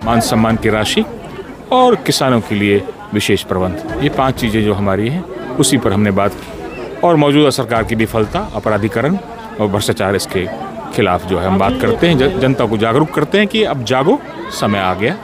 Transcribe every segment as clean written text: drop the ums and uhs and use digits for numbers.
मान सम्मान की राशि और किसानों के लिए विशेष प्रबंध, ये 5 चीज़ें जो हमारी हैं उसी पर हमने बात की। और मौजूदा सरकार की विफलता, अपराधीकरण और भ्रष्टाचार, इसके खिलाफ जो है हम बात करते हैं, जनता को जागरूक करते हैं कि अब जागो, समय आ गया।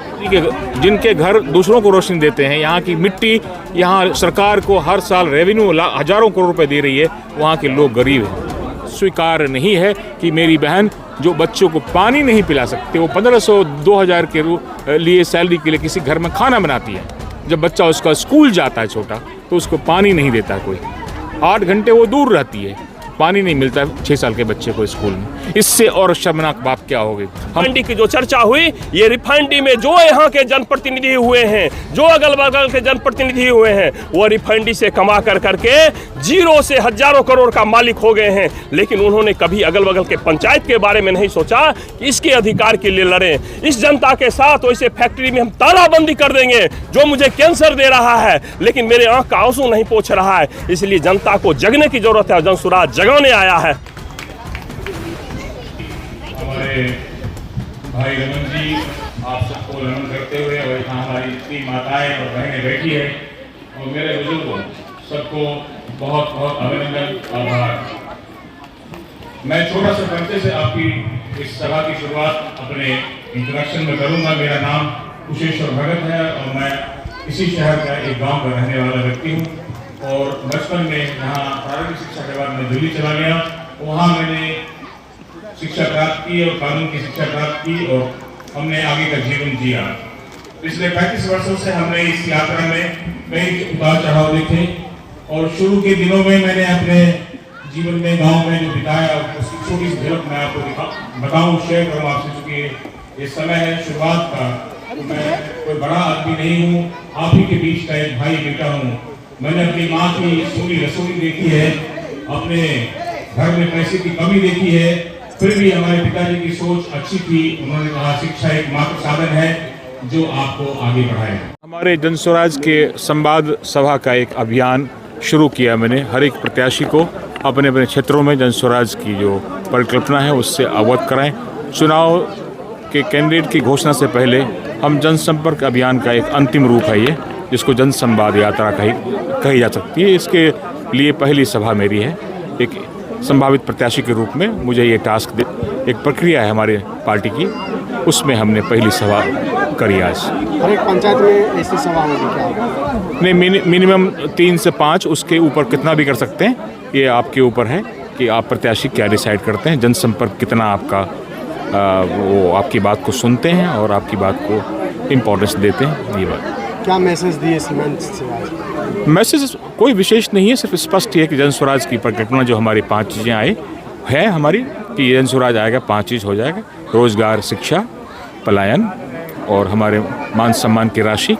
जिनके घर दूसरों को रोशनी देते हैं, यहाँ की मिट्टी, यहाँ सरकार को हर साल रेवेन्यू हजारों करोड़ रुपए दे रही है, वहाँ के लोग गरीब हैं। स्वीकार नहीं है कि मेरी बहन जो बच्चों को पानी नहीं पिला सकते, वो 1500-2000 के लिए सैलरी के लिए किसी घर में खाना बनाती है। जब बच्चा उसका स्कूल जाता है छोटा, तो उसको पानी नहीं देता कोई। 8 घंटे वो दूर रहती है, पानी नहीं मिलता 6 साल के बच्चे को स्कूल में। इससे और शर्मनाक बात क्या होगी। रिफाइनरी की जो चर्चा हुई, ये रिफाइनरी में जो यहाँ के जनप्रतिनिधि हुए हैं, जो अगल बगल के जनप्रतिनिधि हुए हैं, वो रिफाइनरी से कमा कर करके जीरो से हजारों करोड़ का मालिक हो गए हैं। लेकिन उन्होंने कभी अगल बगल के पंचायत के बारे में नहीं सोचा कि इसके अधिकार के लिए लड़ें। इस जनता के साथ वैसे फैक्ट्री में हम तालाबंदी कर देंगे जो मुझे कैंसर दे रहा है, लेकिन मेरे आंख का आंसू नहीं पोंछ रहा है। इसलिए जनता को जगने की जरूरत है। जनसुराज जगाने आया है। हमारे भाई रमन जी, आप सबको नमन करते हुए, और यहाँ हमारी इतनी माताएं और बहनें बैठी है, और मेरे बुजुर्गों सबको बहुत बहुत अभिनंदन, आभार। मैं छोटा सा परिचय से आपकी इस सभा की शुरुआत अपने इंट्रोडक्शन में करूंगा। मेरा नाम कुशेश्वर भगत है और मैं इसी शहर का एक गांव का रहने वाला व्यक्ति हूँ। और बचपन में यहाँ प्रारंभिक शिक्षा के बाद मैं दिल्ली चला गया, वहाँ मैंने शिक्षा प्राप्त की और कानून की शिक्षा प्राप्त की, और हमने आगे का जीवन जिया। पिछले 35 वर्षों से हमने इस यात्रा में कई उतार चढ़ाव देखे, और शुरू के दिनों में मैंने अपने जीवन में गांव में जो बिताया, उसकी छोटी सी झलक मैं आपको बताऊं, शेयर करूं आपसे। चूंकि ये समय है शुरुआत का, तो मैं कोई बड़ा आदमी नहीं हूँ, आप ही के बीच का एक भाई बेटा हूँ। मैंने अपनी माँ की सोनी रसोई देखी है, अपने घर में पैसे की कमी देखी है, फिर भी हमारे पिताजी की सोच अच्छी थी। उन्होंने कहा शिक्षा एक मात्र साधन है जो आपको आगे बढ़ाएगा। हमारे जनस्वराज के संवाद सभा का एक अभियान शुरू किया मैंने। हर एक प्रत्याशी को अपने अपने क्षेत्रों में जनस्वराज की जो परिकल्पना है उससे अवगत कराएं। चुनाव के कैंडिडेट की घोषणा से पहले हम जनसंपर्क अभियान का एक अंतिम रूप है ये, जिसको जनसंवाद यात्रा कही जा सकती है। इसके लिए पहली सभा मेरी है। एक संभावित प्रत्याशी के रूप में मुझे ये टास्क एक प्रक्रिया है हमारे पार्टी की, उसमें हमने पहली सभा करी आज। हर एक पंचायत में ऐसी सभा होगी क्या? नहीं, मिनिमम 3 से 5, उसके ऊपर कितना भी कर सकते हैं। ये आपके ऊपर है कि आप प्रत्याशी क्या डिसाइड करते हैं। जनसंपर्क कितना आपका वो आपकी बात को सुनते हैं और आपकी बात को इम्पोर्टेंस देते हैं। ये बात क्या मैसेज दिए सीमेंट से आज? मैसेज कोई विशेष नहीं है, सिर्फ स्पष्ट है कि जनस्वराज की परिकल्पना जो हमारी 5 चीज़ें आए है हमारी, कि जनस्वराज आएगा 5 चीज़ हो जाएगा: रोजगार, शिक्षा, पलायन और हमारे मान सम्मान की राशि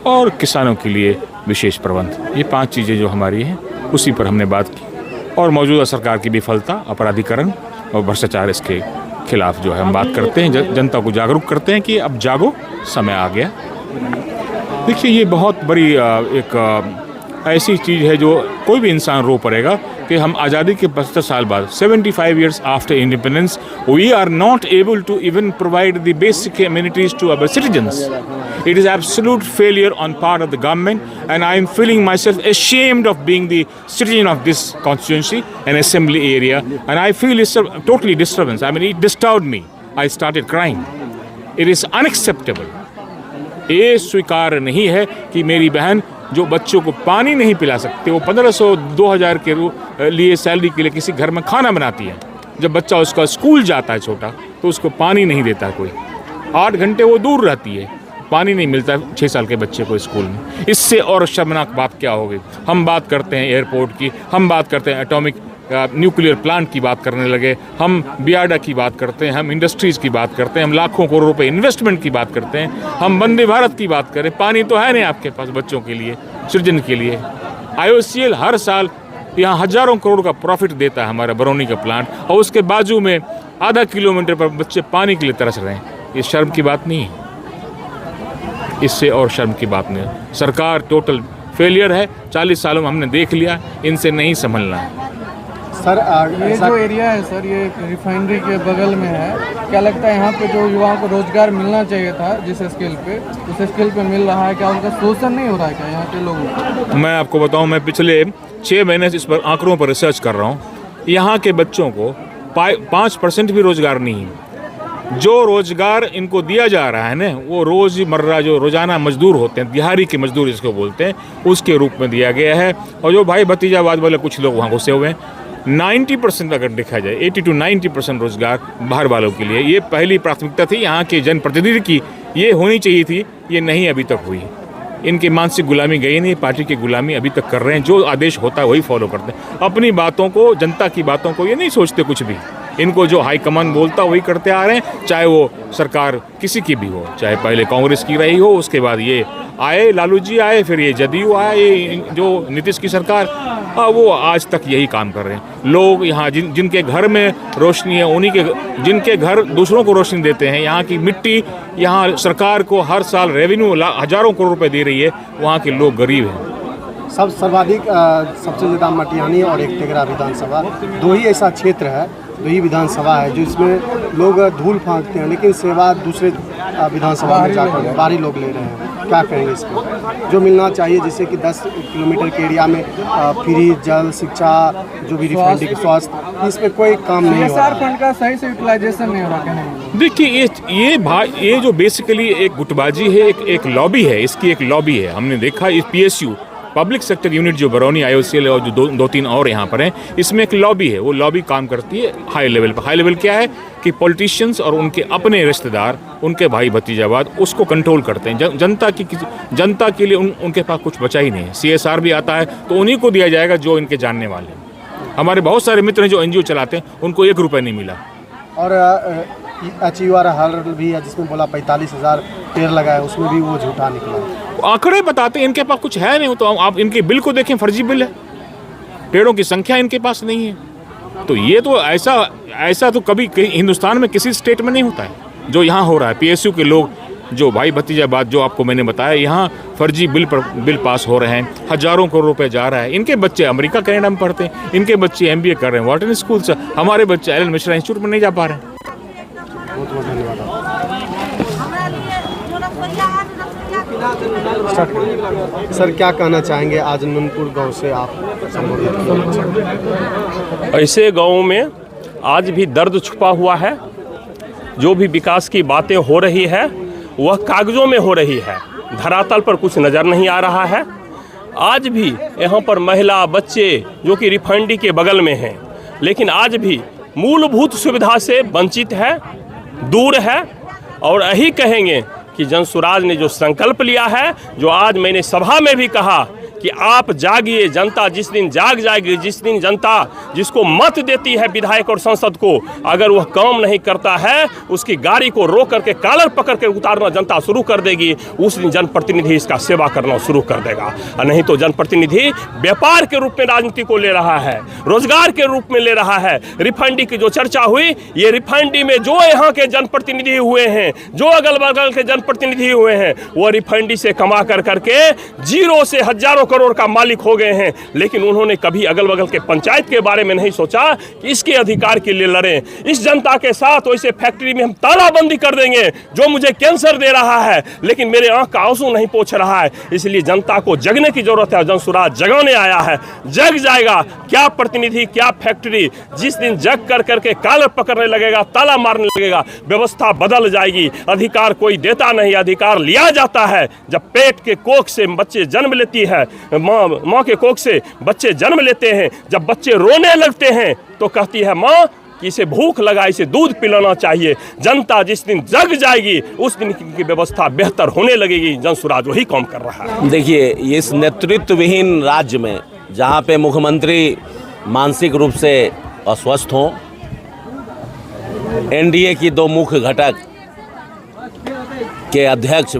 और किसानों के लिए विशेष प्रबंध। ये 5 चीज़ें जो हमारी हैं उसी पर हमने बात की। और मौजूदा सरकार की विफलता, अपराधीकरण और भ्रष्टाचार, इसके खिलाफ जो है हम बात करते हैं, जनता को जागरूक करते हैं कि अब जागो, समय आ गया। देखिए, ये बहुत बड़ी एक ऐसी चीज़ है जो कोई भी इंसान रो पड़ेगा कि हम आज़ादी के 75 साल बाद, 75 years after independence, we are not able to even provide the basic amenities to our citizens. It is absolute failure on part of the government, and I am feeling myself ashamed of being the citizen of this constituency and assembly area, and I feel it's a totally disturbance. I mean, it disturbed me. I started crying. It is unacceptable. ये स्वीकार नहीं है कि मेरी बहन जो बच्चों को पानी नहीं पिला सकते, वो 1500-2000 के लिए सैलरी के लिए किसी घर में खाना बनाती है। जब बच्चा उसका स्कूल जाता है छोटा, तो उसको पानी नहीं देता कोई। 8 घंटे वो दूर रहती है, पानी नहीं मिलता 6 साल के बच्चे को स्कूल में। इससे और शर्मनाक बात क्या होगी। हम बात करते हैं एयरपोर्ट की, हम बात करते हैं एटॉमिक न्यूक्लियर प्लांट की बात करने लगे, हम बियाडा की बात करते हैं, हम इंडस्ट्रीज़ की बात करते हैं, हम लाखों करोड़ रुपए इन्वेस्टमेंट की बात करते हैं, हम वंदे भारत की बात करें। पानी तो है नहीं आपके पास बच्चों के लिए, सृजन के लिए। IOCL हर साल यहाँ हजारों करोड़ का प्रॉफिट देता है हमारा बरौनी का प्लांट, और उसके बाजू में आधा किलोमीटर पर बच्चे पानी के लिए तरस रहे हैं। ये शर्म की बात नहीं है, इससे और शर्म की बात नहीं है। सरकार टोटल फेलियर है। 40 सालों में हमने देख लिया, इनसे नहीं संभलना है। सर ये ऐसा जो एरिया है सर, ये रिफाइनरी के बगल में है। क्या लगता है यहाँ पे जो युवाओं को रोजगार मिलना चाहिए था जिस स्केल पे, उस स्केल पे मिल रहा है क्या? उनका शोषण नहीं हो रहा है क्या यहाँ के लोगों को? मैं आपको बताऊं, मैं पिछले 6 महीने से इस पर आंकड़ों पर रिसर्च कर रहा हूं। यहाँ के बच्चों को 5% भी रोजगार नहीं है। जो रोजगार इनको दिया जा रहा है ना, वो रोज़मर्रा जो रोजाना मजदूर होते हैं, दिहाड़ी के मजदूर जिसको बोलते हैं, उसके रूप में दिया गया है। और जो भाई भतीजावाद वाले कुछ लोग वहाँ घुसे हुए हैं, 90% अगर देखा जाए 80 to 90% रोजगार बाहर वालों के लिए। ये पहली प्राथमिकता थी यहाँ के जनप्रतिनिधि की, ये होनी चाहिए थी, ये नहीं अभी तक हुई। इनकी मानसिक गुलामी गई नहीं, पार्टी की गुलामी अभी तक कर रहे हैं। जो आदेश होता है वही फॉलो करते हैं। अपनी बातों को, जनता की बातों को ये नहीं सोचते कुछ भी। इनको जो हाईकमान बोलता वही करते आ रहे हैं, चाहे वो सरकार किसी की भी हो, चाहे पहले कांग्रेस की रही हो, उसके बाद ये आए, लालू जी आए, फिर ये जदयू आए, ये जो नीतीश की सरकार, वो आज तक यही काम कर रहे हैं। लोग यहाँ जिनके घर में रोशनी है, उन्हीं के, जिनके घर दूसरों को रोशनी देते हैं, यहाँ की मिट्टी, यहाँ सरकार को हर साल रेवेन्यू हजारों करोड़ रुपए दे रही है, वहाँ के लोग गरीब हैं। सर्वाधिक सबसे ज़्यादा मटियानी और एक टेगरा विधानसभा, दो ही ऐसा क्षेत्र है, दो ही विधानसभा है जिसमें लोग धूल फांकते हैं, लेकिन सेवा दूसरे विधानसभा में जाकर बाहरी लोग ले रहे हैं। क्या कहेंगे इस पर? जो मिलना चाहिए, जैसे कि 10 किलोमीटर के एरिया में फ्री जल, शिक्षा, जो भी रिफाइनरी के स्वास्थ्य, इस पर कोई काम नहीं हो रहा है। फंड का सही से यूटिलाइजेशन नहीं हो रहा क्या? नहीं, देखिए ये जो बेसिकली एक गुटबाजी है, एक लॉबी है, इसकी एक लॉबी है। हमने देखा इस PSU पब्लिक सेक्टर यूनिट जो बरौनी IOCL और जो दो तीन और यहाँ पर हैं, इसमें एक लॉबी है। वो लॉबी काम करती है हाई लेवल पर। हाई लेवल क्या है कि पॉलिटिशियंस और उनके अपने रिश्तेदार, उनके भाई भतीजावाद, उसको कंट्रोल करते हैं। जनता के लिए उनके पास कुछ बचा ही नहीं है। CSR भी आता है तो उन्हीं को दिया जाएगा जो इनके जानने वाले हैं। हमारे बहुत सारे मित्र हैं जो NGO चलाते हैं, उनको 1 रुपये नहीं मिला। और HUR हल भी है जिसमें बोला 45,000 पेड़ लगाए, उसमें भी वो झूठा निकला। आंकड़े बताते हैं, इनके पास कुछ है नहीं। तो आप इनके बिल को देखें, फर्जी बिल है, पेड़ों की संख्या इनके पास नहीं है। तो ये तो ऐसा तो कभी हिंदुस्तान में किसी स्टेट में नहीं होता है जो यहाँ हो रहा है। PSU के लोग जो भाई भतीजावाद जो आपको मैंने बताया, यहाँ फर्जी बिल पास हो रहे हैं, हजारों करोड़ रुपए जा रहा है। इनके बच्चे अमेरिका कनाडा में पढ़ते हैं, इनके बच्चे MBA कर रहे हैं वाटन स्कूल से, हमारे बच्चे एलन मिश्रा इंस्टीट्यूट में नहीं जा पा रहे हैं। बहुत बहुत धन्यवाद। सर क्या कहना चाहेंगे, आज नूनपुर गांव से आप संबोधित? ऐसे गाँव में आज भी दर्द छुपा हुआ है। जो भी विकास की बातें हो रही है वह कागजों में हो रही है, धरातल पर कुछ नज़र नहीं आ रहा है। आज भी यहाँ पर महिला, बच्चे जो कि रिफाइनरी के बगल में हैं, लेकिन आज भी मूलभूत सुविधा से वंचित है, दूर है। और यही कहेंगे कि जनसुराज ने जो संकल्प लिया है, जो आज मैंने सभा में भी कहा कि आप जागिए, जनता जिस दिन जाग जाएगी, जिस दिन जनता जिसको मत देती है विधायक और सांसद को, अगर वह काम नहीं करता है, उसकी गाड़ी को रोक करके कालर पकड़ के उतारना जनता शुरू कर देगी, उस दिन जनप्रतिनिधि इसका सेवा करना शुरू कर देगा। और नहीं तो जनप्रतिनिधि व्यापार के रूप में राजनीति को ले रहा है, रोजगार के रूप में ले रहा है। रिफाइनरी की जो चर्चा हुई, ये रिफाइनरी में जो यहाँ के जनप्रतिनिधि हुए हैं, जो अगल बगल के जनप्रतिनिधि हुए हैं, वो रिफाइनरी से कमा कर करके जीरो से हजारों करोड़ का मालिक हो गए हैं। लेकिन उन्होंने कभी अगल बगल के पंचायत के बारे में नहीं सोचा कि इसके अधिकार के लिए लड़ें। इस जनता के साथ वैसे फैक्ट्री में हम तालाबंदी कर देंगे जो मुझे कैंसर दे रहा है, लेकिन मेरे आंख का आंसू नहीं पोंछ रहा है। इसलिए जनता को जगने की जरूरत है। जनसुराज जगाने आया है, जग जाएगा। क्या प्रतिनिधि, क्या फैक्ट्री, जिस दिन जग कर करके कालर पकड़ने लगेगा, ताला मारने लगेगा, व्यवस्था बदल जाएगी। अधिकार कोई देता नहीं, अधिकार लिया जाता है जब पेट के कोख से बच्चे जन्म लेती है, माँ के कोख से बच्चे जन्म लेते हैं। जब बच्चे रोने लगते हैं तो कहती है माँ कि इसे भूख लगा, इसे दूध पिलाना चाहिए। जनता जिस दिन जग जाएगी उस दिन की व्यवस्था बेहतर होने लगेगी। जनसुराज वही काम कर रहा है। देखिए, इस नेतृत्व विहीन राज्य में जहाँ पे मुख्यमंत्री मानसिक रूप से अस्वस्थ हों, NDA की 2 मुख्य घटक के अध्यक्ष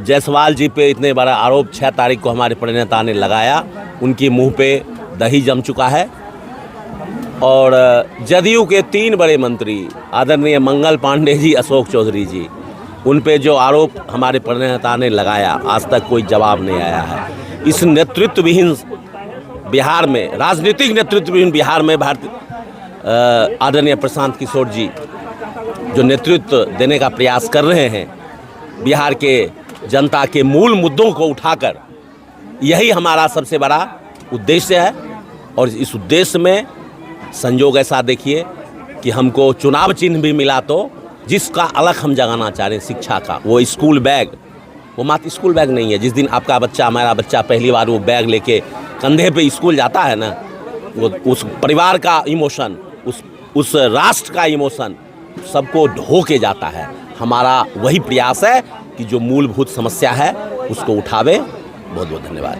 जायसवाल जी पे इतने बड़ा आरोप 6 तारीख को हमारे प्रणेता ने लगाया, उनकी मुंह पे दही जम चुका है। और जदयू के 3 बड़े मंत्री आदरणीय मंगल पांडे जी, अशोक चौधरी जी, उन पे जो आरोप हमारे प्रणेता ने लगाया, आज तक कोई जवाब नहीं आया है। इस नेतृत्व विहीन बिहार में राजनीतिक नेतृत्व भी बिहार में आदरणीय प्रशांत किशोर जी जो नेतृत्व देने का प्रयास कर रहे हैं, बिहार के जनता के मूल मुद्दों को उठाकर, यही हमारा सबसे बड़ा उद्देश्य है। और इस उद्देश्य में संयोग ऐसा देखिए कि हमको चुनाव चिन्ह भी मिला, तो जिसका अलग हम जगाना चाह रहे हैं शिक्षा का, वो स्कूल बैग, वो मात्र स्कूल बैग नहीं है। जिस दिन आपका बच्चा, हमारा बच्चा पहली बार वो बैग लेके कंधे पे स्कूल जाता है ना, वो उस परिवार का इमोशन, उस राष्ट्र का इमोशन सबको ढो के जाता है। हमारा वही प्रयास है कि जो मूलभूत समस्या है उसको उठावे। बहुत बहुत धन्यवाद।